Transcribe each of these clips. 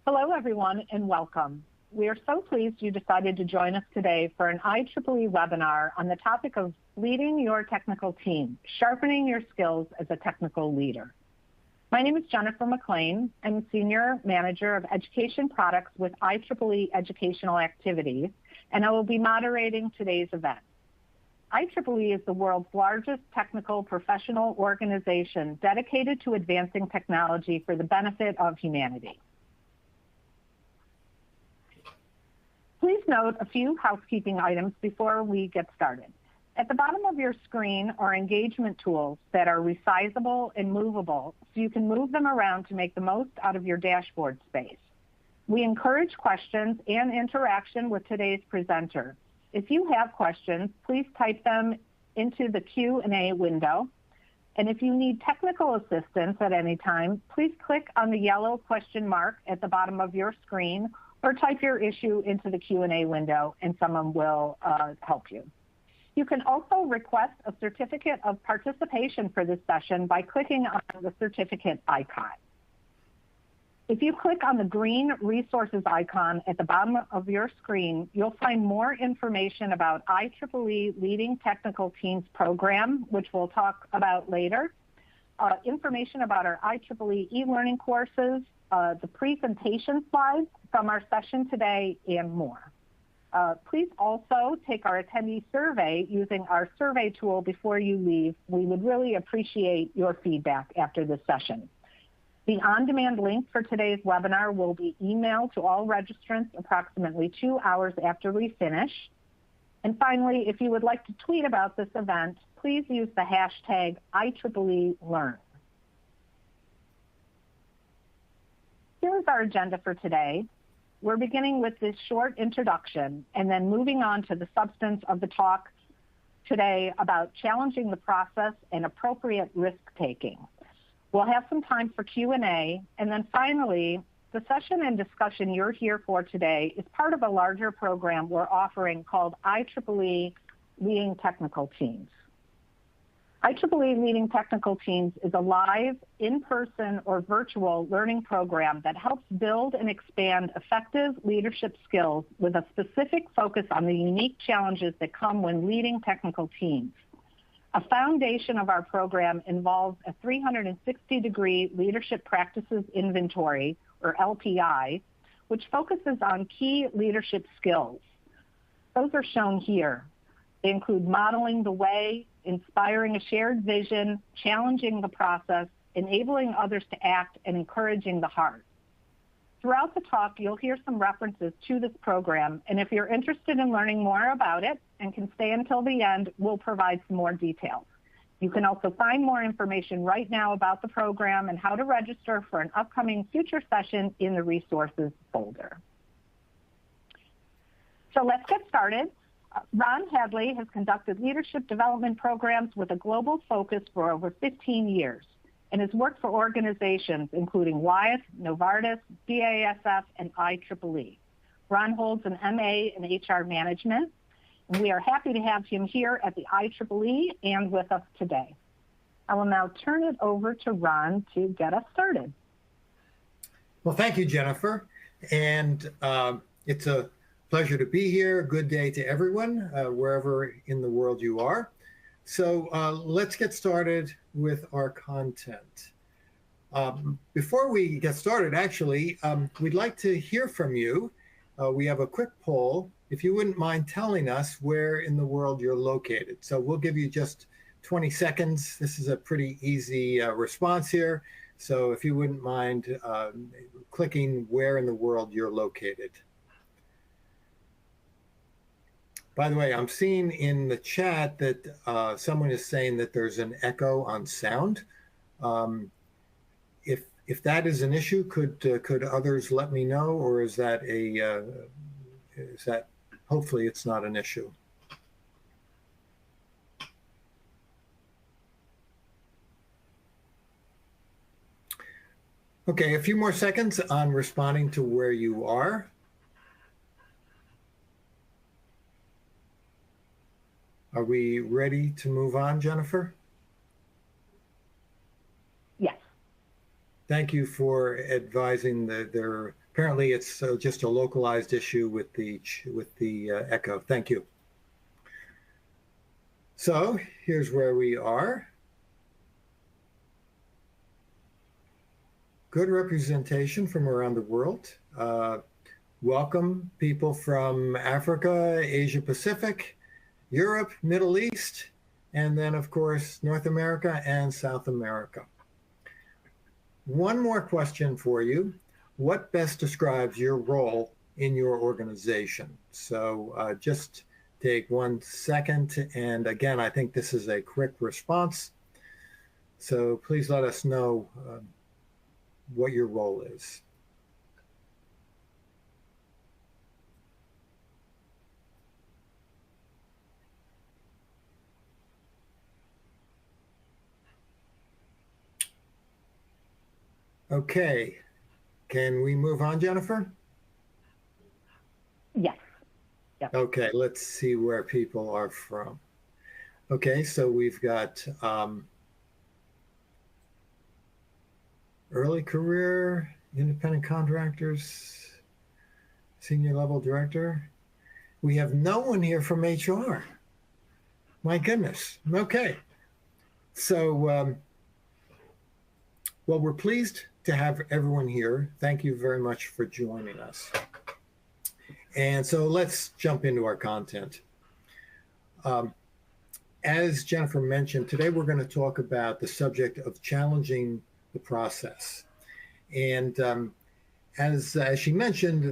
Hello, everyone, and welcome. We are so pleased you decided to join us today for an IEEE webinar on the topic of leading your technical team, sharpening your skills as a technical leader. My name is Jennifer McLean. I'm Senior Manager of Education Products with IEEE Educational Activities, and I will be moderating today's event. IEEE is the world's largest technical professional organization dedicated to advancing technology for the benefit of humanity. Please note a few housekeeping items before we get started. At the bottom of your screen are engagement tools that are resizable and movable, so you can move them around to make the most out of your dashboard space. We encourage questions and interaction with today's presenter. If you have questions, please type them into the Q&A window. And if you need technical assistance at any time, please click on the yellow question mark at the bottom of your screen or type your issue into the Q&A window and someone will help you. You can also request a certificate of participation for this session by clicking on the certificate icon. If you click on the green resources icon at the bottom of your screen, you'll find more information about IEEE Leading Technical Teams program, which we'll talk about later, information about our IEEE e-learning courses, the presentation slides from our session today, and more. Please also take our attendee survey using our survey tool before you leave. We would really appreciate your feedback after this session. The on-demand link for today's webinar will be emailed to all registrants approximately 2 hours after we finish. And finally, if you would like to tweet about this event, please use the hashtag IEEELearn. Here's our agenda for today. We're beginning with this short introduction and then moving on to the substance of the talk today about challenging the process and appropriate risk-taking. We'll have some time for Q&A, and then finally, the session and discussion you're here for today is part of a larger program we're offering called IEEE Leading Technical Teams. IEEE Leading Technical Teams is a live, in-person, or virtual learning program that helps build and expand effective leadership skills with a specific focus on the unique challenges that come when leading technical teams. A foundation of our program involves a 360-degree leadership practices inventory, or LPI, which focuses on key leadership skills. Those are shown here. They include modeling the way, inspiring a shared vision, challenging the process, enabling others to act, and encouraging the heart. Throughout the talk, you'll hear some references to this program, and if you're interested in learning more about it and can stay until the end, we'll provide some more details. You can also find more information right now about the program and how to register for an upcoming future session in the resources folder. So let's get started. Ron Hadley has conducted leadership development programs with a global focus for over 15 years and has worked for organizations including Wyeth, Novartis, BASF, and IEEE. Ron holds an MA in HR management, and we are happy to have him here at the IEEE and with us today. I will now turn it over to Ron to get us started. Well, thank you, Jennifer. And it's a pleasure to be here. Good day to everyone, wherever in the world you are. So let's get started with our content. Before we get started, actually, we'd like to hear from you. We have a quick poll. If you wouldn't mind telling us where in the world you're located. So we'll give you just 20 seconds. This is a pretty easy response here. So if you wouldn't mind clicking where in the world you're located. By the way, I'm seeing in the chat that someone is saying that there's an echo on sound. If that is an issue, could others let me know, or is that hopefully it's not an issue. Okay, a few more seconds on responding to where you are. Are we ready to move on, Jennifer? Yes. Thank you for advising that there Apparently, it's just a localized issue with the echo. Thank you. So here's where we are. Good representation from around the world. Welcome people from Africa, Asia Pacific, Europe, Middle East, and then of course, North America and South America. One more question for you. What best describes your role in your organization? So just take 1 second. And again, I think this is a quick response. So please let us know what your role is. Okay. Can we move on, Jennifer? Yes. Yep. Okay, let's see where people are from. Okay, so we've got early career, independent contractors, senior level director. We have no one here from HR. My goodness. Okay. So, well, we're pleased to have everyone here. Thank you very much for joining us. And so let's jump into our content. As Jennifer mentioned, today we're going to talk about the subject of challenging the process. And as she mentioned,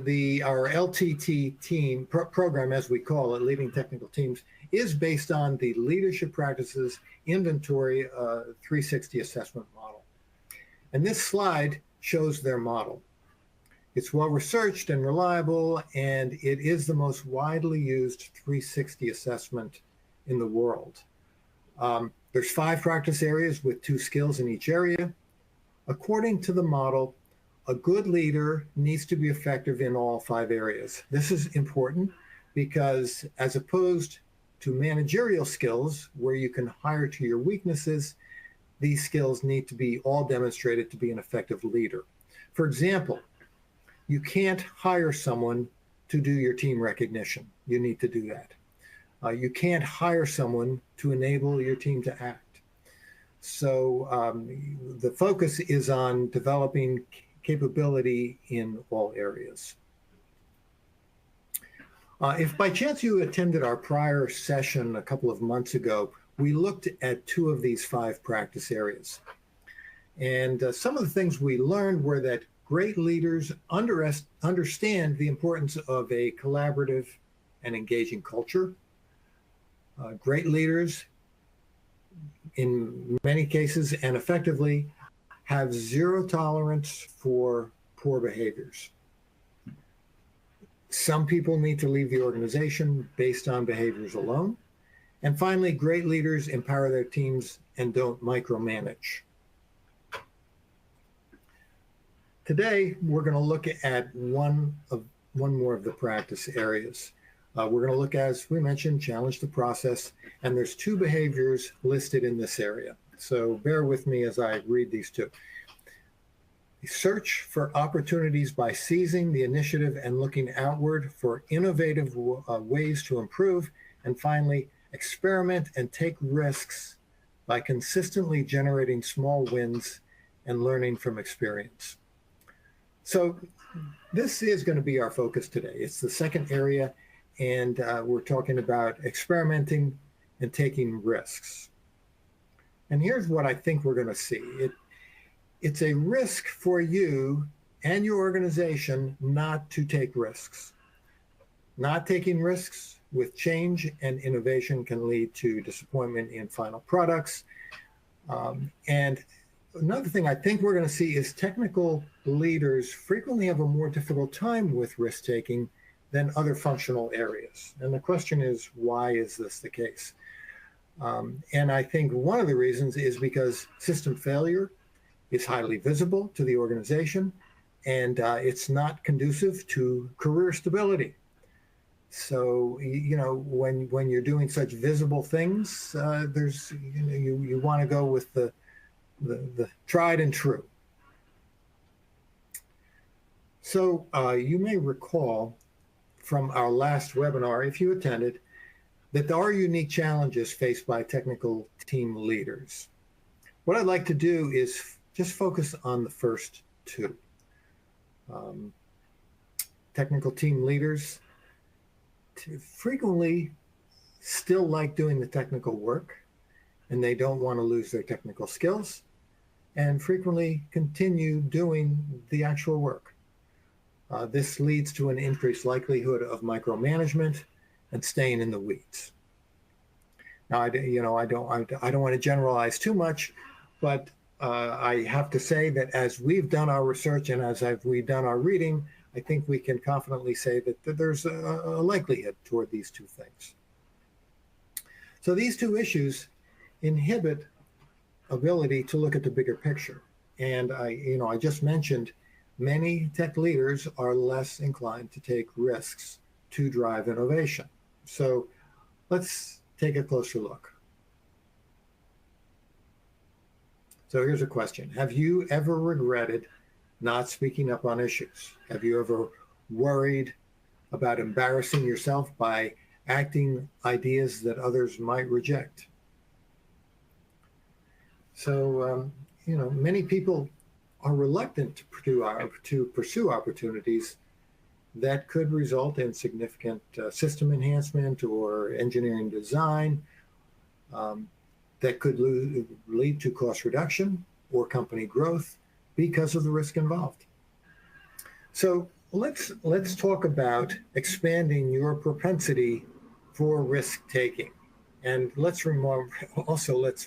our LTT team program, as we call it, Leading Technical Teams, is based on the Leadership Practices Inventory 360 Assessment Model. And this slide shows their model. It's well researched and reliable, and it is the most widely used 360 assessment in the world. There's 5 practice areas with 2 skills in each area. According to the model, a good leader needs to be effective in all 5 areas. This is important because as opposed to managerial skills where you can hire to your weaknesses, these skills need to be all demonstrated to be an effective leader. For example, you can't hire someone to do your team recognition. You need to do that. You can't hire someone to enable your team to act. So the focus is on developing capability in all areas. If by chance you attended our prior session a couple of months ago, we looked at 2 of these 5 practice areas. And some of the things we learned were that great leaders understand the importance of a collaborative and engaging culture. Great leaders, in many cases and effectively, have 0 tolerance for poor behaviors. Some people need to leave the organization based on behaviors alone. And finally, great leaders empower their teams and don't micromanage. Today, we're going to look at one more of the practice areas. We're going to look, as we mentioned, challenge the process, and there's 2 behaviors listed in this area. So bear with me as I read these 2. Search for opportunities by seizing the initiative and looking outward for innovative ways to improve. And finally, experiment and take risks by consistently generating small wins and learning from experience. So this is going to be our focus today. It's the second area, and we're talking about experimenting and taking risks. And here's what I think we're going to see. It's a risk for you and your organization not to take risks. Not taking risks with change and innovation can lead to disappointment in final products. And another thing I think we're going to see is technical leaders frequently have a more difficult time with risk-taking than other functional areas. And the question is, why is this the case? And I think one of the reasons is because system failure is highly visible to the organization, and it's not conducive to career stability. So, you know, when you're doing such visible things, you want to go with the tried and true. So you may recall from our last webinar, if you attended, that there are unique challenges faced by technical team leaders. What I'd like to do is just focus on the first two. Technical team leaders frequently still like doing the technical work, and they don't want to lose their technical skills, and frequently continue doing the actual work. This leads to an increased likelihood of micromanagement and staying in the weeds. Now, I don't want to generalize too much, but I have to say that as we've done our research and as we've done our reading, I think we can confidently say that there's a likelihood toward these two things. So these two issues inhibit ability to look at the bigger picture. And I just mentioned many tech leaders are less inclined to take risks to drive innovation. So let's take a closer look. So here's a question. Have you ever regretted not speaking up on issues? Have you ever worried about embarrassing yourself by acting ideas that others might reject? So, many people are reluctant to pursue opportunities that could result in significant system enhancement or engineering design that could lead to cost reduction or company growth because of the risk involved. So let's talk about expanding your propensity for risk taking. And let's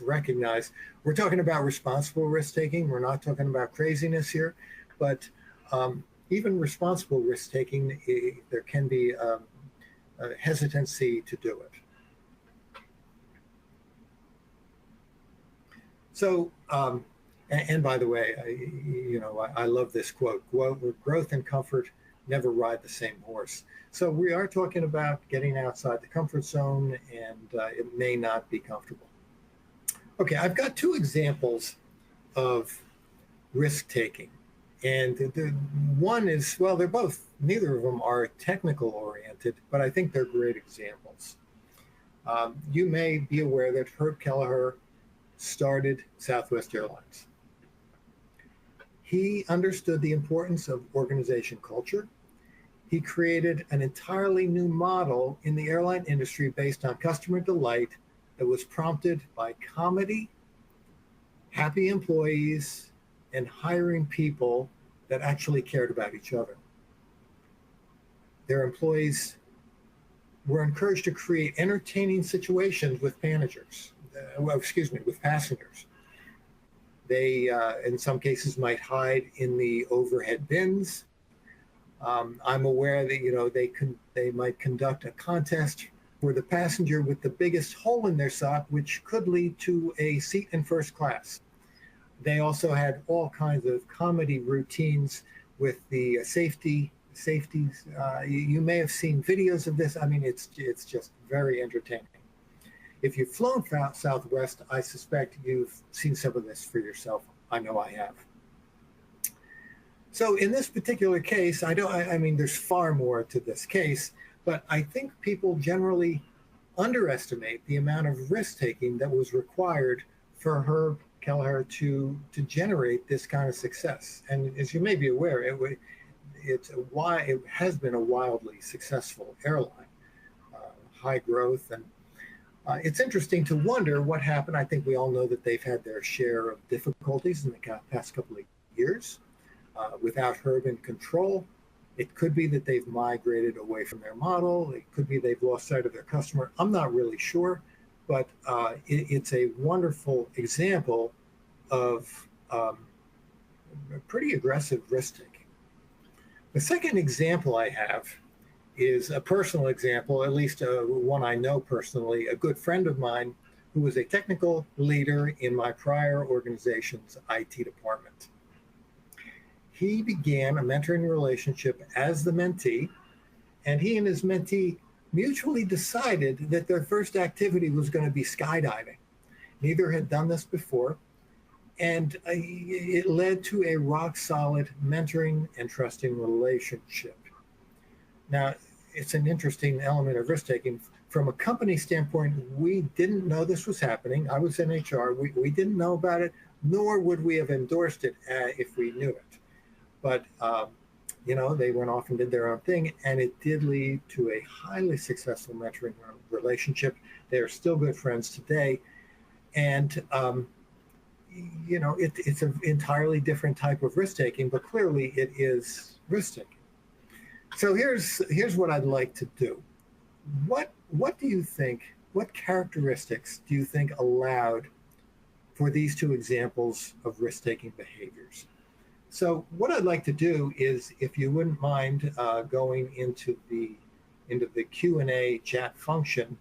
recognize we're talking about responsible risk taking. We're not talking about craziness here, but even responsible risk taking, there can be a hesitancy to do it. So, and by the way, I love this quote: "Growth and comfort never ride the same horse." So we are talking about getting outside the comfort zone, and it may not be comfortable. Okay, I've got two examples of risk taking. And one is, well, neither of them are technical oriented, but I think they're great examples. You may be aware that Herb Kelleher started Southwest Airlines. He understood the importance of organization culture. He created an entirely new model in the airline industry based on customer delight that was prompted by comedy, happy employees, and hiring people that actually cared about each other. Their employees were encouraged to create entertaining situations with with passengers. They, in some cases, might hide in the overhead bins. I'm aware that they might conduct a contest for the passenger with the biggest hole in their sock, which could lead to a seat in first class. They also had all kinds of comedy routines with the safeties. You may have seen videos of this. I mean, it's just very entertaining. If you've flown Southwest, I suspect you've seen some of this for yourself. I know I have. So in this particular case, I mean, there's far more to this case, but I think people generally underestimate the amount of risk-taking that was required for Herb Kelleher to generate this kind of success. And as you may be aware, it has been a wildly successful airline, high growth. And it's interesting to wonder what happened. I think we all know that they've had their share of difficulties in the past couple of years. Without Herb in control, it could be that they've migrated away from their model. It could be they've lost sight of their customer. I'm not really sure, but it's a wonderful example of pretty aggressive risk-taking. The second example I have is a personal example, at least one I know personally, a good friend of mine who was a technical leader in my prior organization's IT department. He began a mentoring relationship as the mentee, and he and his mentee mutually decided that their first activity was going to be skydiving. Neither had done this before, And it led to a rock solid mentoring and trusting relationship. Now, it's an interesting element of risk taking. From a company standpoint, we didn't know this was happening. I was in HR. We didn't know about it, nor would we have endorsed it if we knew it. But, they went off and did their own thing, and it did lead to a highly successful mentoring relationship. They are still good friends today. And, it's an entirely different type of risk taking, but clearly it is risk taking. So here's what I'd like to do. What do you think, what characteristics do you think allowed for these two examples of risk-taking behaviors? So what I'd like to do is, if you wouldn't mind going into the Q&A chat function,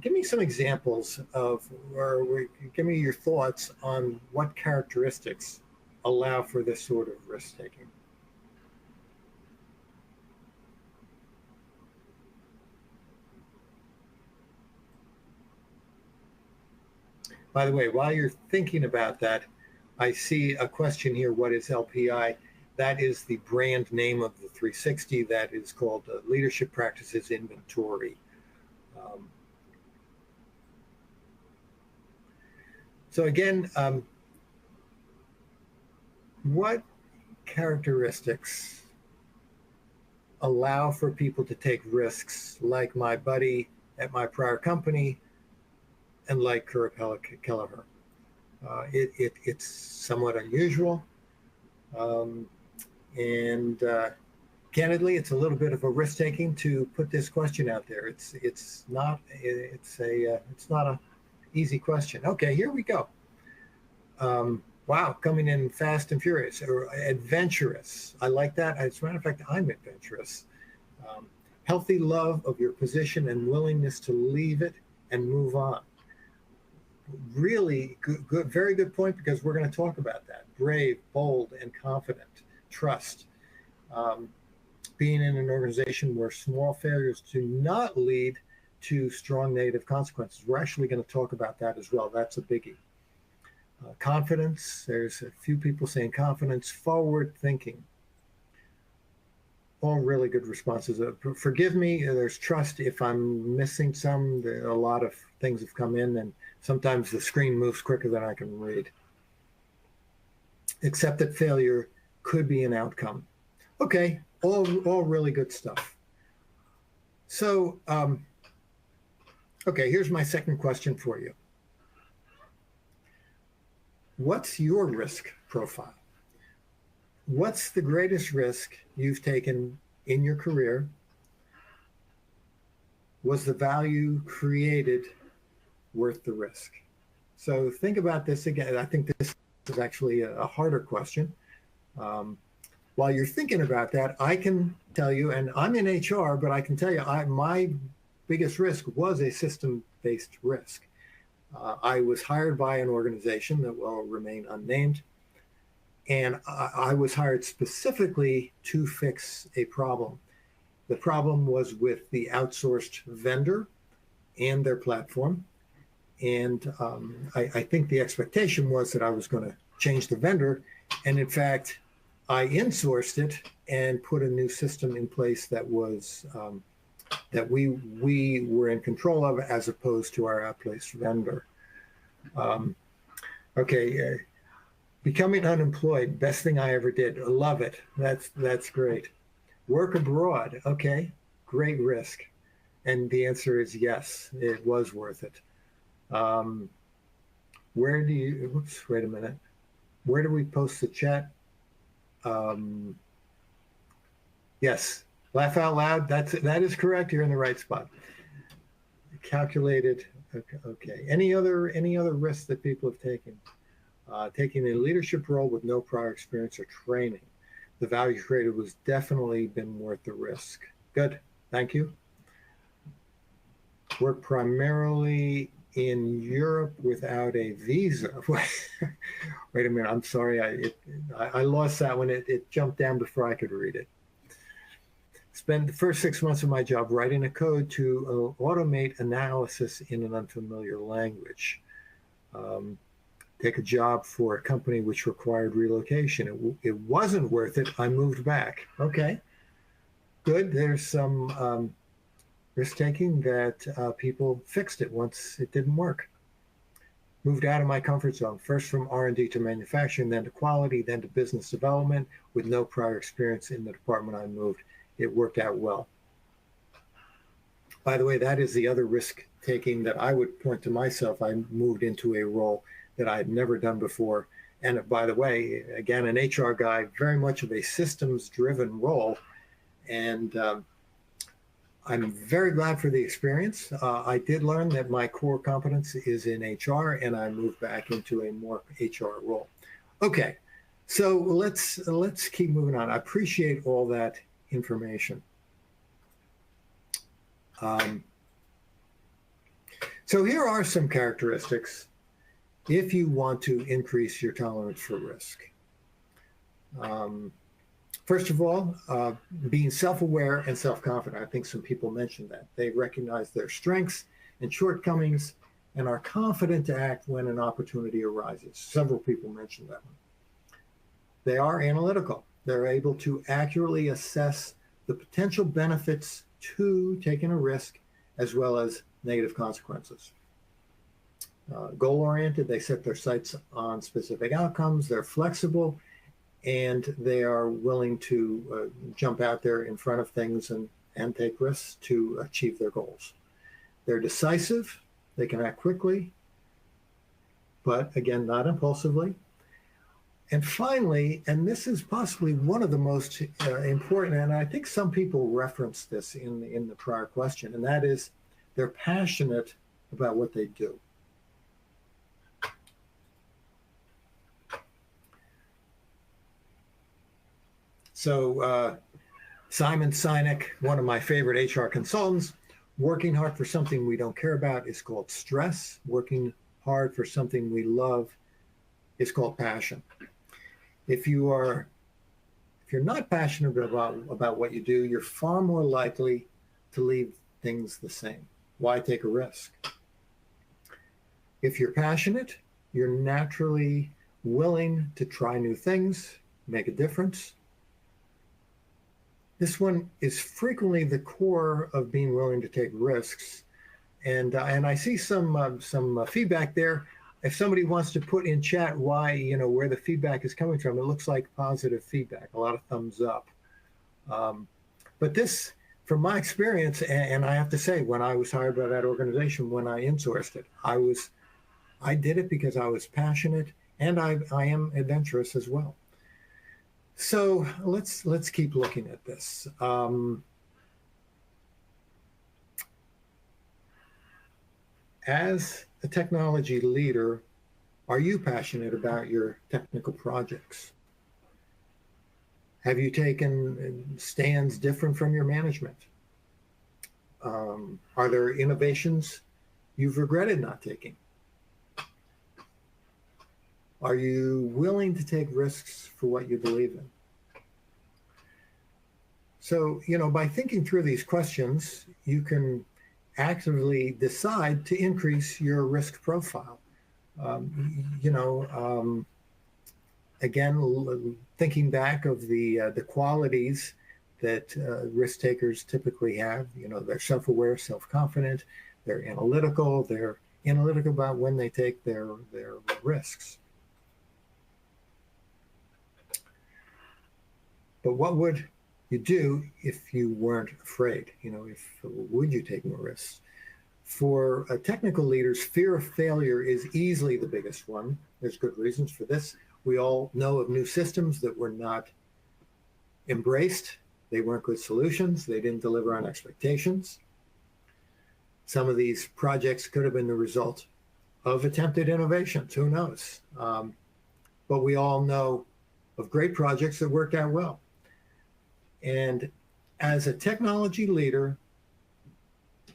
give me some examples of, or give me your thoughts on what characteristics allow for this sort of risk-taking. By the way, while you're thinking about that, I see a question here, what is LPI? That is the brand name of the 360 that is called Leadership Practices Inventory. So again, what characteristics allow for people to take risks like my buddy at my prior company and like Kurt Kelleher? It's somewhat unusual. Candidly, it's a little bit of a risk taking to put this question out there. It's not a easy question. Okay, here we go. Wow, coming in fast and furious, or adventurous. I like that. As a matter of fact, I'm adventurous. Healthy love of your position and willingness to leave it and move on. Really good, very good point, because we're going to talk about that. Brave, bold, and confident. Trust. Being in an organization where small failures do not lead to strong negative consequences. We're actually going to talk about that as well. That's a biggie. Confidence. There's a few people saying confidence. Forward thinking. All really good responses. Forgive me, there's trust if I'm missing some. A lot of things have come in, and sometimes the screen moves quicker than I can read. Accept that failure could be an outcome. Okay, all really good stuff. So, okay, here's my second question for you. What's your risk profile? What's the greatest risk you've taken in your career? Was the value created worth the risk? So think about this again. I think this is actually a harder question. While you're thinking about that, I can tell you, and I'm in HR, but I can tell you my biggest risk was a system-based risk. I was hired by an organization that will remain unnamed, and I was hired specifically to fix a problem. The problem was with the outsourced vendor and their platform. And I think the expectation was that I was going to change the vendor. And in fact, I insourced it and put a new system in place that was that we were in control of, as opposed to our outplaced vendor. Okay. Becoming unemployed, best thing I ever did. Love it. That's great. Work abroad. Okay, great risk. And the answer is yes, it was worth it. Where do you, oops, wait a minute. Where do we post the chat? Yes, laugh out loud. That is correct. You're in the right spot. Calculated. Okay. Any other risks that people have taken? Taking a leadership role with no prior experience or training. The value created was definitely been worth the risk. Good, thank you. Work primarily in Europe without a visa. Wait a minute, I'm sorry, I lost that one. It jumped down before I could read it. Spent the first 6 months of my job writing a code to automate analysis in an unfamiliar language. take a job for a company which required relocation. It wasn't worth it. I moved back. Okay, good. There's some risk taking that people fixed it once it didn't work. Moved out of my comfort zone, first from R&D to manufacturing, then to quality, then to business development with no prior experience in the department I moved. It worked out well. By the way, that is the other risk taking that I would point to myself. I moved into a role that I had never done before. And by the way, again, an HR guy, very much of a systems driven role. And I'm very glad for the experience. I did learn that my core competence is in HR, and I moved back into a more HR role. Okay, so let's keep moving on. I appreciate all that information. So here are some characteristics if you want to increase your tolerance for risk. First of all, being self-aware and self-confident. I think some people mentioned that. They recognize their strengths and shortcomings and are confident to act when an opportunity arises. Several people mentioned that one. They are analytical. They're able to accurately assess the potential benefits to taking a risk as well as negative consequences. Goal-oriented, they set their sights on specific outcomes. They're flexible, and they are willing to jump out there in front of things and take risks to achieve their goals. They're decisive. They can act quickly, but again, not impulsively. And finally, and this is possibly one of the most important, and I think some people referenced this in the prior question, and that is they're passionate about what they do. So Simon Sinek, one of my favorite HR consultants, working hard for something we don't care about is called stress. Working hard for something we love is called passion. If you're not passionate about what you do, you're far more likely to leave things the same. Why take a risk? If you're passionate, you're naturally willing to try new things, make a difference. This one is frequently the core of being willing to take risks. And I see some feedback there. If somebody wants to put in chat why, where the feedback is coming from, it looks like positive feedback, a lot of thumbs up. But this, from my experience, and I have to say, when I was hired by that organization, when I insourced it, I did it because I was passionate, and I am adventurous as well. So let's keep looking at this. As a technology leader, are you passionate about your technical projects? Have you taken stands different from your management? Are there innovations you've regretted not taking? Are you willing to take risks for what you believe in? So, by thinking through these questions, you can actively decide to increase your risk profile. Again, thinking back of the qualities that risk takers typically have, they're self-aware, self-confident, they're analytical about when they take their risks. But what would you do if you weren't afraid? Would you take more risks? For technical leaders, fear of failure is easily the biggest one. There's good reasons for this. We all know of new systems that were not embraced. They weren't good solutions. They didn't deliver on expectations. Some of these projects could have been the result of attempted innovations. Who knows? But we all know of great projects that worked out well. And as a technology leader,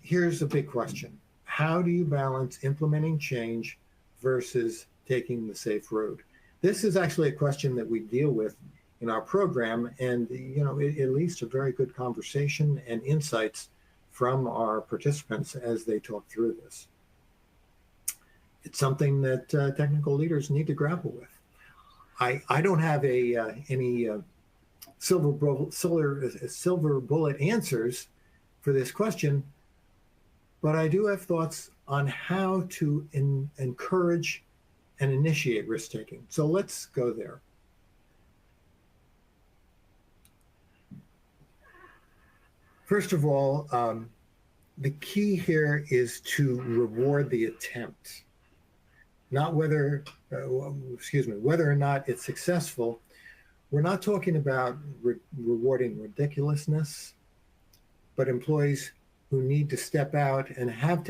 here's a big question. How do you balance implementing change versus taking the safe road? This is actually a question that we deal with in our program, and it leads to very good conversation and insights from our participants as they talk through this. It's something that technical leaders need to grapple with. I don't have any silver bullet answers for this question, but I do have thoughts on how to encourage and initiate risk-taking. So let's go there. First of all, the key here is to reward the attempt, not whether or not it's successful. We're not talking about rewarding ridiculousness, but employees who need to step out and have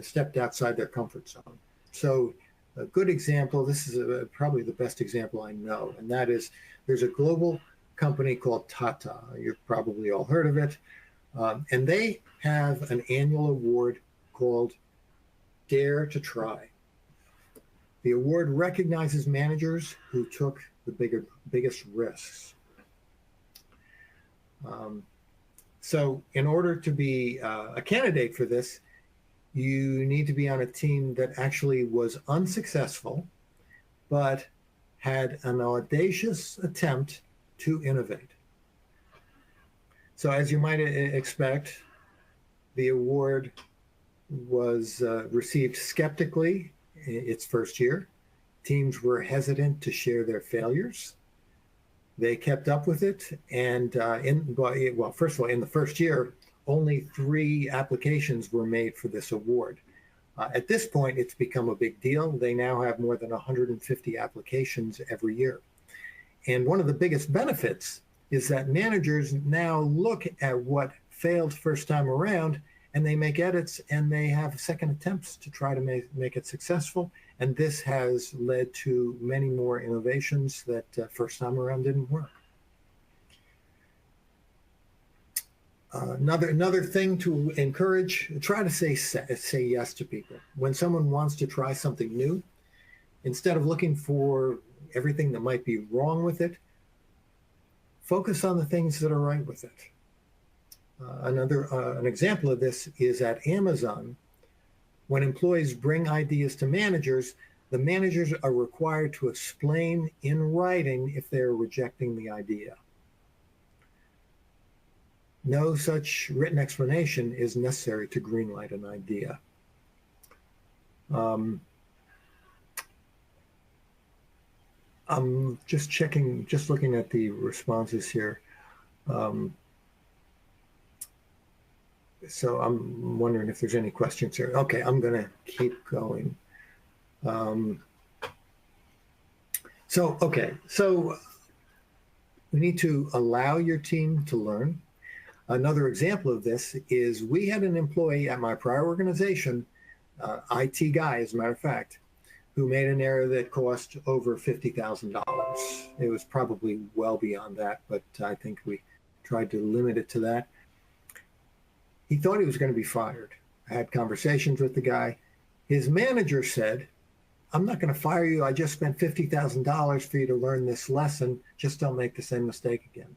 stepped outside their comfort zone. So a good example, this is probably the best example I know, and that is there's a global company called Tata. You've probably all heard of it. And they have an annual award called Dare to Try. The award recognizes managers who took the biggest risks. So in order to be a candidate for this, you need to be on a team that actually was unsuccessful, but had an audacious attempt to innovate. So as you might expect, the award was received skeptically its first year. Teams were hesitant to share their failures. They kept up with it, and first of all, in the first year, only 3 applications were made for this award. At this point, it's become a big deal. They now have more than 150 applications every year. And one of the biggest benefits is that managers now look at what failed first time around, and they make edits, and they have second attempts to try to make it successful. And this has led to many more innovations that first time around didn't work. Another thing to encourage, try to say yes to people. When someone wants to try something new, instead of looking for everything that might be wrong with it, focus on the things that are right with it. An example of this is at Amazon. When employees bring ideas to managers, the managers are required to explain in writing if they're rejecting the idea. No such written explanation is necessary to greenlight an idea. I'm just looking at the responses here. So I'm wondering if there's any questions here. Okay, I'm going to keep going. So we need to allow your team to learn. Another example of this is we had an employee at my prior organization, IT guy, as a matter of fact, who made an error that cost over $50,000. It was probably well beyond that, but I think we tried to limit it to that. He thought he was going to be fired. I had conversations with the guy. His manager said, "I'm not going to fire you. I just spent $50,000 for you to learn this lesson. Just don't make the same mistake again."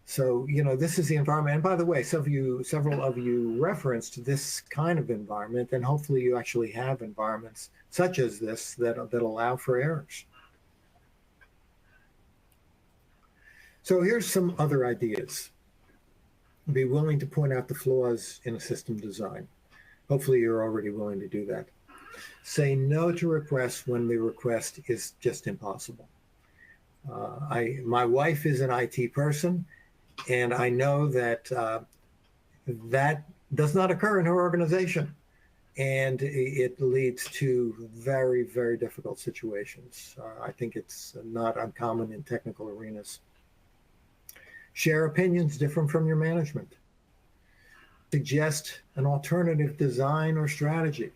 So, this is the environment. And by the way, several of you referenced this kind of environment, and hopefully you actually have environments such as this that allow for errors. So here's some other ideas. Be willing to point out the flaws in a system design. Hopefully you're already willing to do that. Say no to requests when the request is just impossible. My wife is an IT person, and I know that that does not occur in her organization, and it leads to very, very difficult situations. I think it's not uncommon in technical arenas. Share opinions different from your management. Suggest an alternative design or strategy.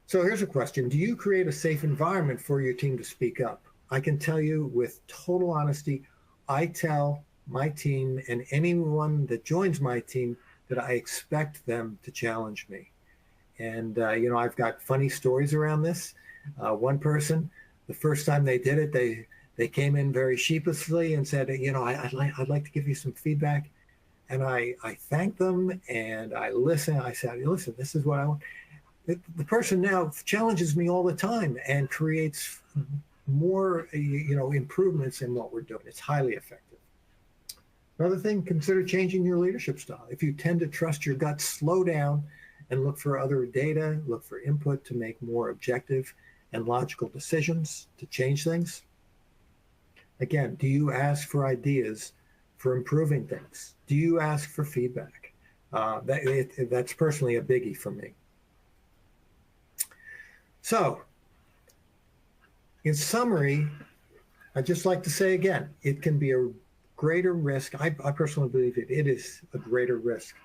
So here's a question. Do you create a safe environment for your team to speak up? I can tell you with total honesty, I tell my team and anyone that joins my team that I expect them to challenge me. And, I've got funny stories around this. One person, the first time they did it, they came in very sheepishly and said, I'd like to give you some feedback. and I thank them and I listen. I say, listen, this is what I want. The person now challenges me all the time and creates more, improvements in what we're doing. It's highly effective. Another thing, consider changing your leadership style. If you tend to trust your gut, slow down and look for other data, look for input to make more objective and logical decisions to change things. Again, do you ask for ideas for improving things? Do you ask for feedback? That's personally a biggie for me. So, in summary, I'd just like to say again, it can be a greater risk. I personally believe it is a greater risk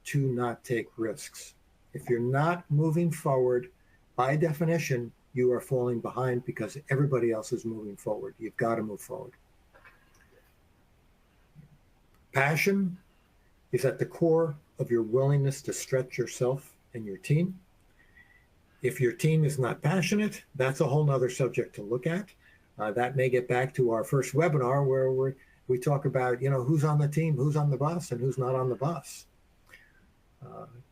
to not take risks. If you're not moving forward, by definition, you are falling behind because everybody else is moving forward. You've got to move forward. Passion is at the core of your willingness to stretch yourself and your team. If your team is not passionate, that's a whole nother subject to look at. That may get back to our first webinar where we talk about, who's on the team, who's on the bus, and who's not on the bus.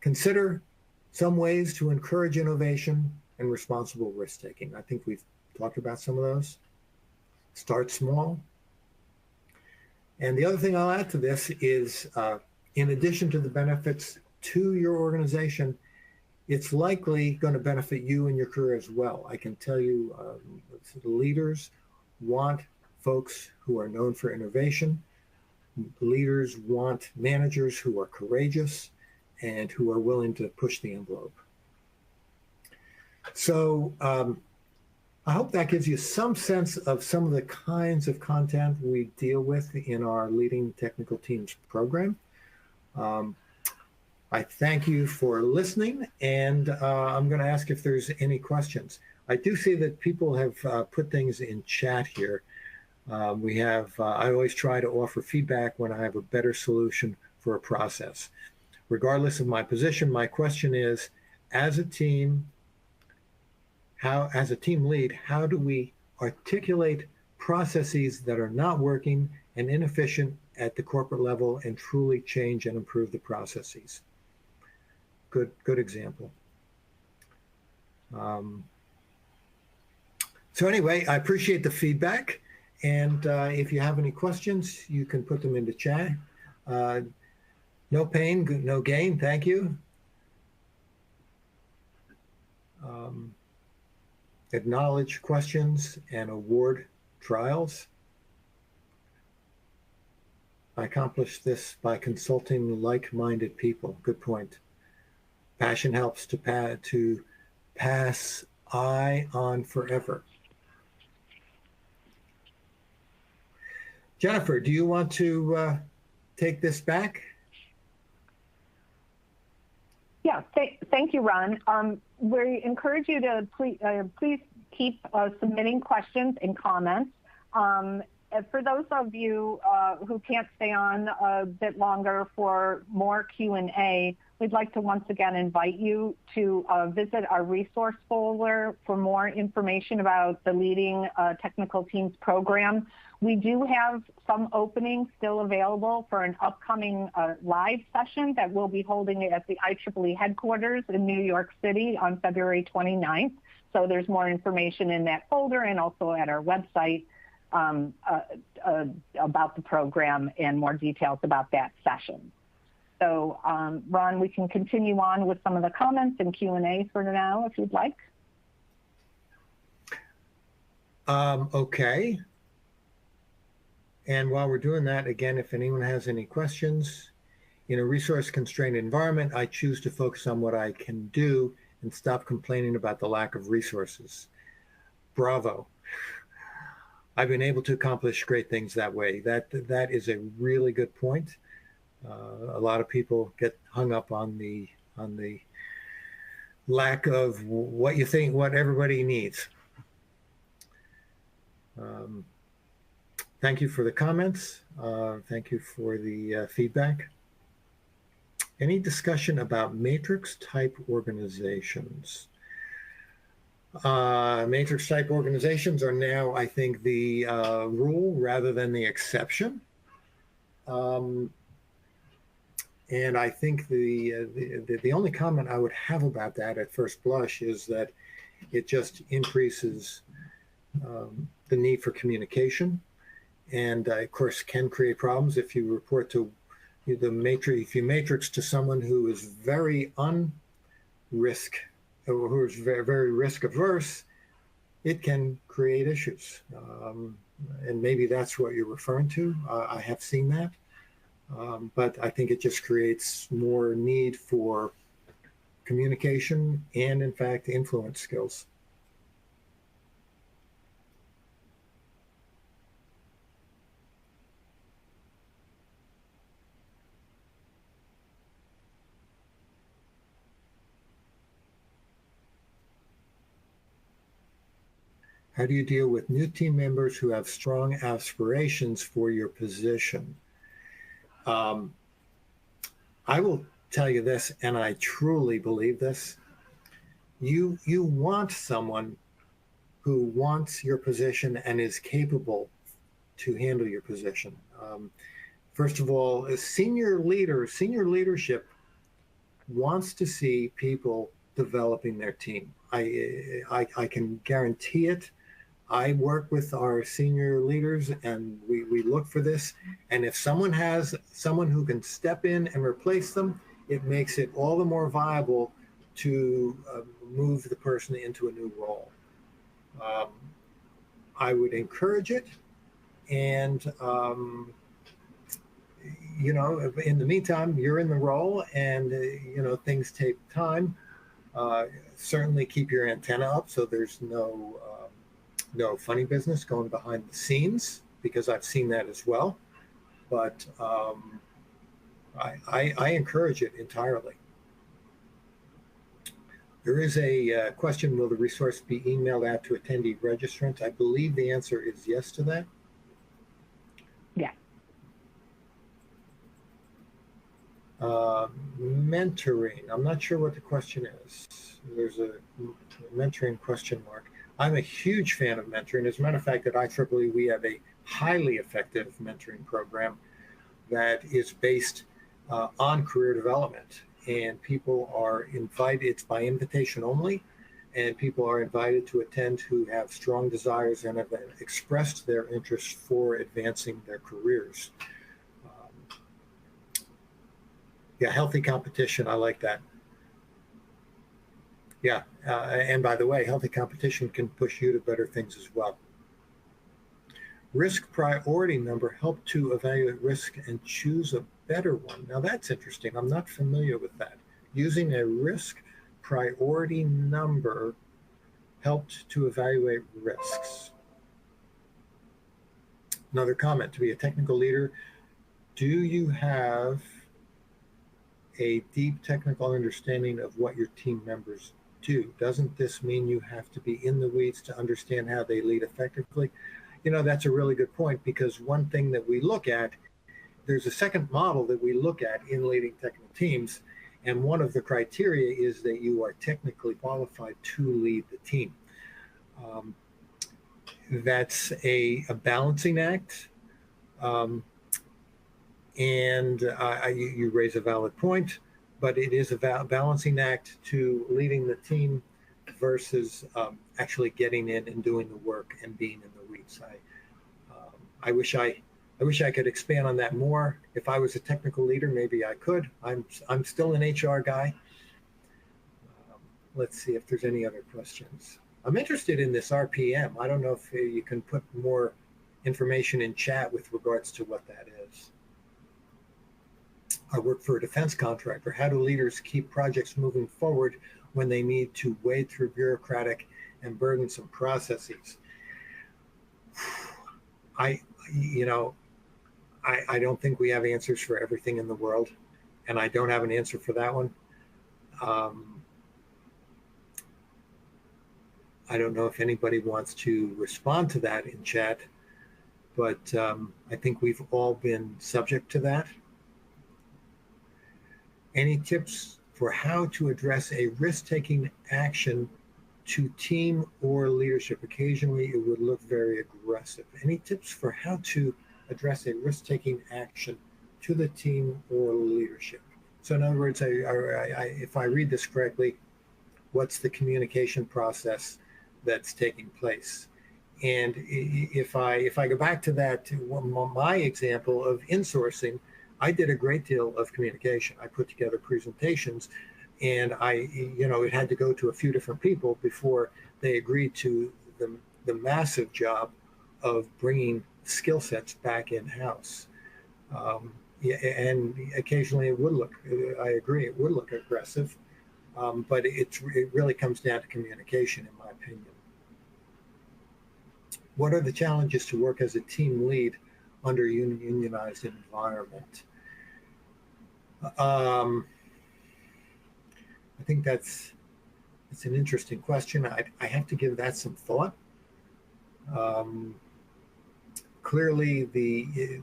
Consider some ways to encourage innovation and responsible risk-taking. I think we've talked about some of those. Start small. And the other thing I'll add to this is, in addition to the benefits to your organization, it's likely going to benefit you in your career as well. I can tell you, leaders want folks who are known for innovation. Leaders want managers who are courageous and who are willing to push the envelope. So I hope that gives you some sense of some of the kinds of content we deal with in our Leading Technical Teams program. I thank you for listening, and I'm going to ask if there's any questions. I do see that people have put things in chat here. I always try to offer feedback when I have a better solution for a process. Regardless of my position, my question is, as a team lead, how do we articulate processes that are not working and inefficient at the corporate level and truly change and improve the processes? Good example. So anyway, I appreciate the feedback. And if you have any questions, you can put them into chat. No pain, no gain. Thank you. Acknowledge questions and award trials. I accomplish this by consulting like-minded people. Good point. Passion helps to pass I on forever. Jennifer, do you want to take this back? Yeah, thank you, Ron. We encourage you to please keep submitting questions and comments. For those of you who can't stay on a bit longer for more Q&A, we'd like to once again invite you to visit our resource folder for more information about the Leading Technical Teams program. We do have some openings still available for an upcoming live session that we'll be holding at the IEEE headquarters in New York City on February 29th. So there's more information in that folder and also at our website about the program and more details about that session. So Ron, we can continue on with some of the comments and Q&A for now if you'd like. Okay. And while we're doing that, again, if anyone has any questions, in a resource-constrained environment, I choose to focus on what I can do and stop complaining about the lack of resources. Bravo. I've been able to accomplish great things that way. That is a really good point. A lot of people get hung up on the lack of what you think, what everybody needs. Thank you for the comments. Thank you for the feedback. Any discussion about matrix type organizations? Matrix type organizations are now, I think, the rule rather than the exception. And I think the only comment I would have about that at first blush is that it just increases the need for communication, and of course can create problems if you report to the matrix. If you matrix to someone who is very risk, or who is very, very risk averse, it can create issues. And maybe that's what you're referring to. I have seen that. But I think it just creates more need for communication and, in fact, influence skills. How do you deal with new team members who have strong aspirations for your position? I will tell you this, and I truly believe this. You want someone who wants your position and is capable to handle your position. First of all, as senior leadership wants to see people developing their team. I can guarantee it. I work with our senior leaders, and we look for this. And if someone has someone who can step in and replace them, it makes it all the more viable to move the person into a new role. I would encourage it. And, in the meantime, you're in the role, and, things take time. Certainly keep your antenna up so there's no funny business going behind the scenes, because I've seen that as well. But I encourage it entirely. There is a question, will the resource be emailed out to attendee registrants? I believe the answer is yes to that. Yeah. Mentoring. I'm not sure what the question is. There's a mentoring question mark. I'm a huge fan of mentoring. As a matter of fact, at IEEE, we have a highly effective mentoring program that is based on career development. And people are invited, it's by invitation only, and people are invited to attend who have strong desires and have expressed their interest for advancing their careers. Yeah, healthy competition, I like that. Yeah, and by the way, healthy competition can push you to better things as well. Risk priority number, help to evaluate risk and choose a better one. Now that's interesting. I'm not familiar with that. Using a risk priority number helped to evaluate risks. Another comment, to be a technical leader, do you have a deep technical understanding of what your team members do? Doesn't this mean you have to be in the weeds to understand how they lead effectively? That's a really good point, because one thing that we look at, there's a second model that we look at in leading technical teams, and one of the criteria is that you are technically qualified to lead the team. That's a balancing act, and you raise a valid point, but it is a balancing act to leading the team versus actually getting in and doing the work and being in the weeds. I wish I could expand on that more. If I was a technical leader, maybe I could. I'm still an HR guy. Let's see if there's any other questions. I'm interested in this RPM. I don't know if you can put more information in chat with regards to what that is. I work for a defense contractor. How do leaders keep projects moving forward when they need to wade through bureaucratic and burdensome processes? I don't think we have answers for everything in the world, and I don't have an answer for that one. I don't know if anybody wants to respond to that in chat, but I think we've all been subject to that. Any tips for how to address a risk-taking action to team or leadership? Occasionally, it would look very aggressive. Any tips for how to address a risk-taking action to the team or leadership? So in other words, if I read this correctly, what's the communication process that's taking place? And if I go back to that, to my example of insourcing, I did a great deal of communication. I put together presentations, and it had to go to a few different people before they agreed to the massive job of bringing skill sets back in-house. Yeah, and occasionally it would look, I agree, it would look aggressive, but it really comes down to communication, in my opinion. What are the challenges to work as a team lead under a unionized environment? I think it's an interesting question. I have to give that some thought. Clearly,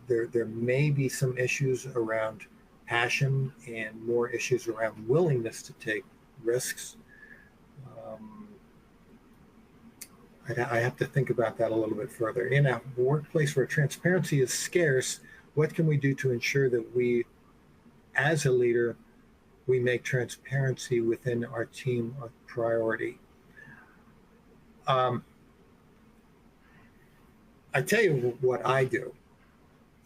there may be some issues around passion and more issues around willingness to take risks. I have to think about that a little bit further. In a workplace where transparency is scarce, what can we do to ensure that we, as a leader, we make transparency within our team a priority? I tell you what I do,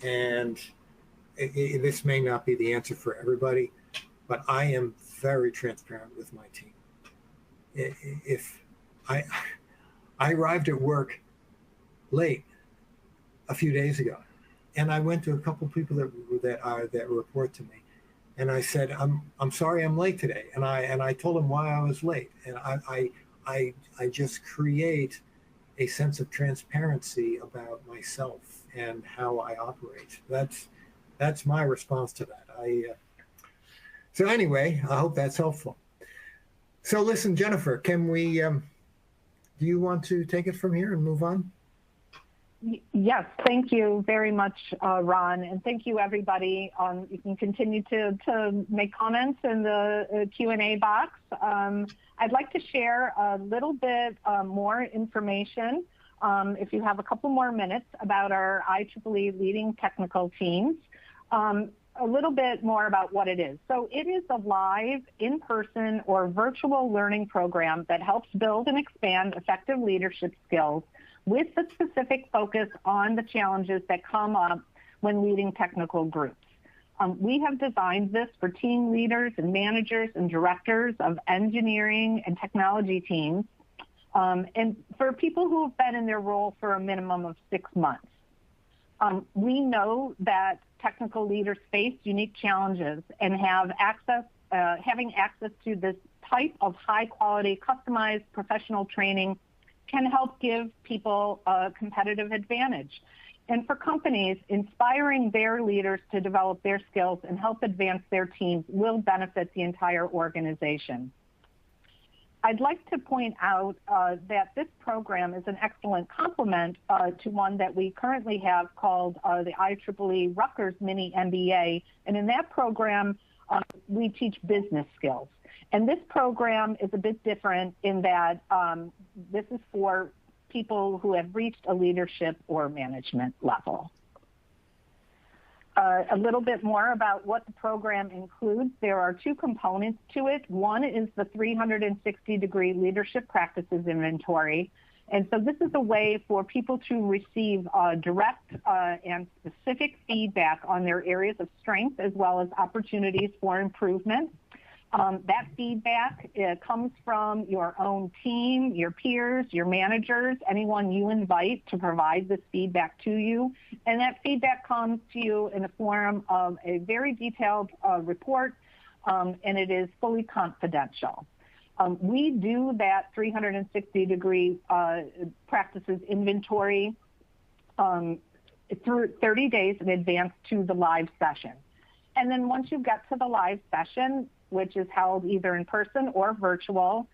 and this may not be the answer for everybody, but I am very transparent with my team. If I arrived at work late a few days ago, and I went to a couple people that report to me, and I said, I'm sorry I'm late today, and I told them why I was late, and I just create a sense of transparency about myself and how I operate. That's my response to that. So anyway, I hope that's helpful. So listen, Jennifer, can we? Do you want to take it from here and move on? Yes, thank you very much, Ron, and thank you, everybody. You can continue to make comments in the Q&A box. I'd like to share a little bit more information, if you have a couple more minutes, about our IEEE Leading Technical Teams. A little bit more about what it is. So it is a live, in-person, or virtual learning program that helps build and expand effective leadership skills with the specific focus on the challenges that come up when leading technical groups. We have designed this for team leaders and managers and directors of engineering and technology teams, and for people who have been in their role for a minimum of 6 months. We know that technical leaders face unique challenges, and having access to this type of high-quality, customized professional training can help give people a competitive advantage. And for companies, inspiring their leaders to develop their skills and help advance their teams will benefit the entire organization. I'd like to point out that this program is an excellent complement to one that we currently have called the IEEE Rutgers Mini MBA. And in that program, we teach business skills. And this program is a bit different in that this is for people who have reached a leadership or management level. A little bit more about what the program includes. There are 2 components to it. One is the 360-degree leadership practices inventory. And so this is a way for people to receive direct and specific feedback on their areas of strength as well as opportunities for improvement. That feedback comes from your own team, your peers, your managers, anyone you invite to provide this feedback to you. And that feedback comes to you in the form of a very detailed report, and it is fully confidential. We do that 360-degree practices inventory through 30 days in advance to the live session. And then once you get to the live session, which is held either in person or virtual,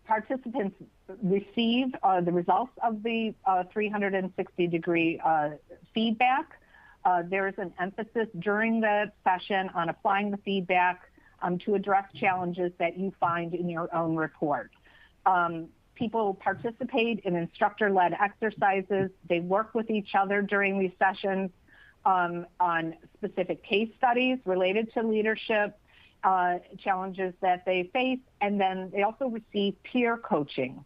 participants receive the results of the 360-degree feedback. There's an emphasis during the session on applying the feedback to address challenges that you find in your own report. People participate in instructor-led exercises. They work with each other during these sessions on specific case studies related to leadership. challenges that they face, and then they also receive peer coaching.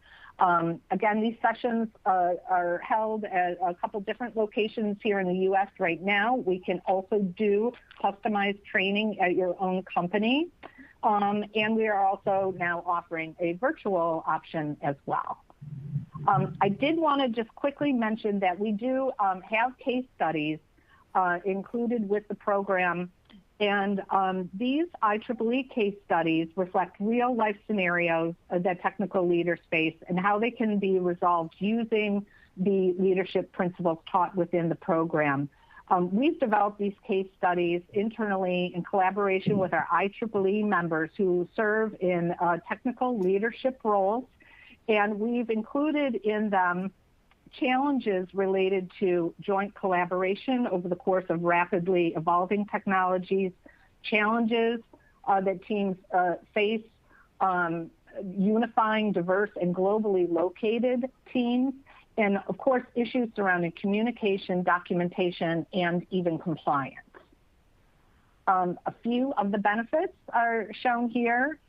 Again, these sessions are held at a couple different locations here in the U.S. right now. We can also do customized training at your own company. And we are also now offering a virtual option as well. I did want to just quickly mention that we do have case studies included with the program. And these IEEE case studies reflect real life scenarios that technical leaders face and how they can be resolved using the leadership principles taught within the program. We've developed these case studies internally in collaboration with our IEEE members who serve in technical leadership roles. And we've included in them challenges related to joint collaboration over the course of rapidly evolving technologies, challenges that teams face unifying diverse and globally located teams, and of course, issues surrounding communication, documentation, and even compliance. A few of the benefits are shown here.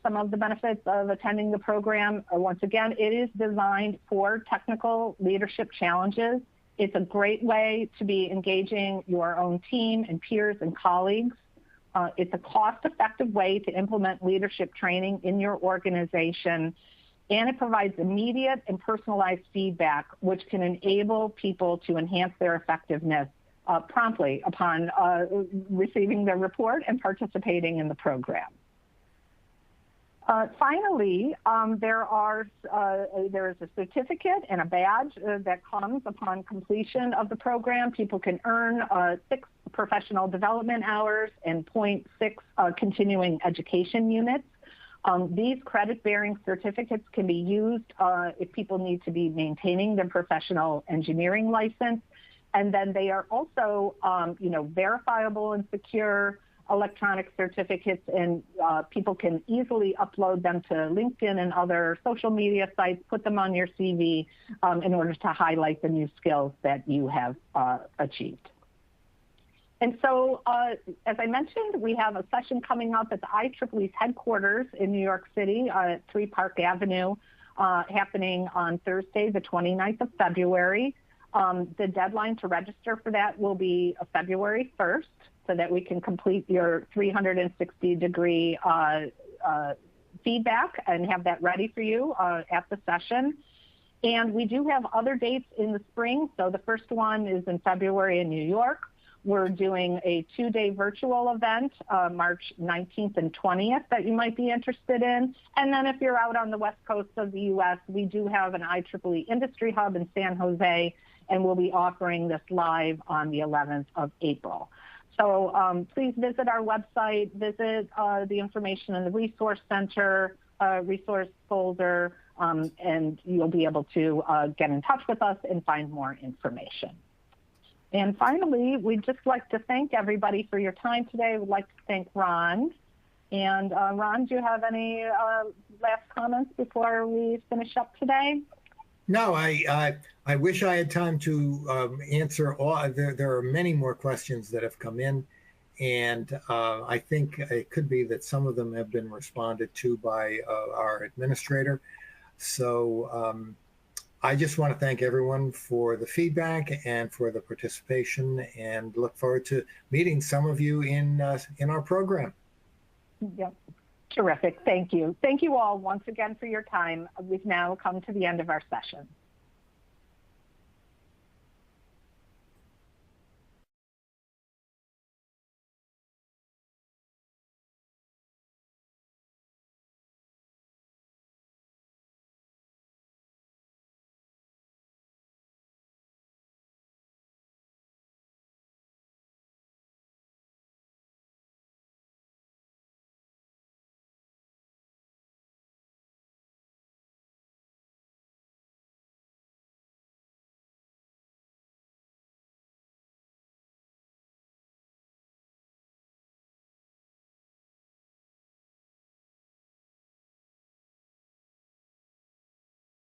Some of the benefits of attending the program, once again, it is designed for technical leadership challenges. It's a great way to be engaging your own team and peers and colleagues. It's a cost-effective way to implement leadership training in your organization, and it provides immediate and personalized feedback, which can enable people to enhance their effectiveness promptly upon receiving their report and participating in the program. Finally, there is a certificate and a badge that comes upon completion of the program. People can earn 6 professional development hours and 0.6 continuing education units. These credit-bearing certificates can be used if people need to be maintaining their professional engineering license, and then they are also, verifiable and secure electronic certificates, and people can easily upload them to LinkedIn and other social media sites, put them on your CV in order to highlight the new skills that you have achieved. And so, as I mentioned, we have a session coming up at the IEEE's headquarters in New York City at 3 Park Avenue, happening on Thursday, the 29th of February. The deadline to register for that will be February 1st, so that we can complete your 360-degree feedback and have that ready for you at the session. And we do have other dates in the spring. So the first one is in February in New York. We're doing a 2-day virtual event, March 19th and 20th, that you might be interested in. And then if you're out on the West Coast of the U.S., we do have an IEEE Industry Hub in San Jose, and we'll be offering this live on the 11th of April. So please visit our website, visit the information in the Resource Center, resource folder, and you'll be able to get in touch with us and find more information. And finally, we'd just like to thank everybody for your time today. We'd like to thank Ron. And Ron, do you have any last comments before we finish up today? No, I wish I had time to answer all. There are many more questions that have come in, and I think it could be that some of them have been responded to by our administrator. So I just want to thank everyone for the feedback and for the participation, and look forward to meeting some of you in our program. Yep. Terrific. Thank you. Thank you all once again for your time. We've now come to the end of our session.